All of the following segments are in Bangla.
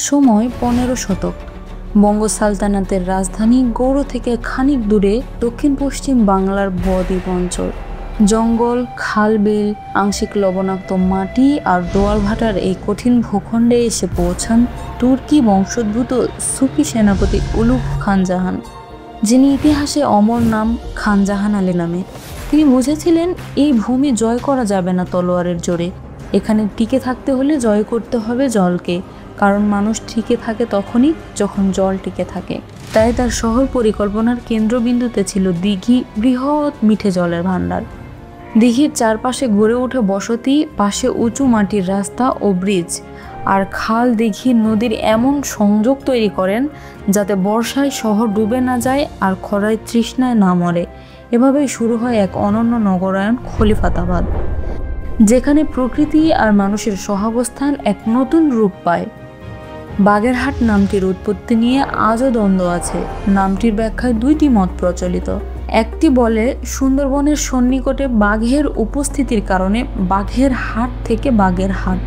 সময় 15 শতক। বঙ্গ সালতানাতের রাজধানী গৌড় থেকে খানিক দূরে দক্ষিণ পশ্চিম বাংলার বদ্বীপ অঞ্চল। জঙ্গল, খাল, বিল, আংশিক লবণাক্ত মাটি আর দোয়াল ভাটার এই কঠিন ভূখণ্ডে এসে পৌঁছান তুর্কি বংশোদ্ভূত সুফি সেনাপতি উলুঘ খান জাহান, যিনি ইতিহাসে অমর নাম খান জাহান আলী নামে। তিনি বুঝেছিলেন এই ভূমি জয় করা যাবে না তলোয়ারের জোরে। এখানে টিকে থাকতে হলে জয় করতে হবে জলকে, কারণ মানুষ টিকে থাকে তখনই যখন জল টিকে থাকে। তাই তার শহর পরিকল্পনার কেন্দ্রবিন্দুতে ছিল দিঘি, বৃহৎ মিঠে জলের ভাণ্ডার। দিঘির চারপাশে গড়ে ওঠে বসতি, পাশে উঁচু মাটির রাস্তা ও ব্রিজ, আর খাল দিঘির নদীর এমন সংযোগ তৈরি করেন যাতে বর্ষায় শহর ডুবে না যায় আর খরায় তৃষ্ণায় না মরে। এভাবেই শুরু হয় এক অনন্য নগরায়ন খলিফাতাবাদ, যেখানে প্রকৃতি আর মানুষের সহাবস্থান এক নতুন রূপ পায়। বাগেরহাট নামটির উৎপত্তি নিয়ে আজও দ্বন্দ্ব আছে। নামটির ব্যাখ্যায় দুইটি মত প্রচলিত। একটি বলে সুন্দরবনের সন্নিকটে বাঘের উপস্থিতির কারণে বাঘের হাট থেকে বাগের হাট।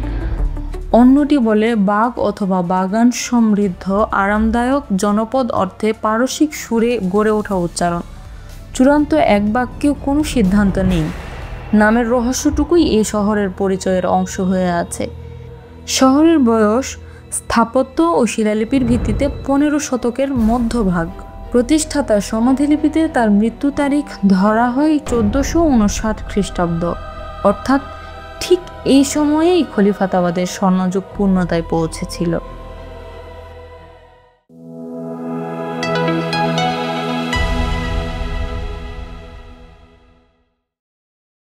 অন্যটি বলে বাঘ অথবা বাগান সমৃদ্ধ আরামদায়ক জনপদ অর্থে পারসিক সুরে গড়ে ওঠা উচ্চারণ। চূড়ান্ত এক বাক্যেও কোনো সিদ্ধান্ত নেই। নামের রহস্যটুকুই এই শহরের পরিচয়ের অংশ হয়ে আছে। শহরের বয়স স্থাপত্য ও শিলালিপির ভিত্তিতে 15 শতকের মধ্যভাগ। প্রতিষ্ঠাতার সমাধিলিপিতে তার মৃত্যু তারিখ ধরা হয় 1459 খ্রিস্টাব্দ, অর্থাৎ ঠিক এই সময়েই খলিফাতাবাদের স্বর্ণযুগ পূর্ণতায় পৌঁছেছিল।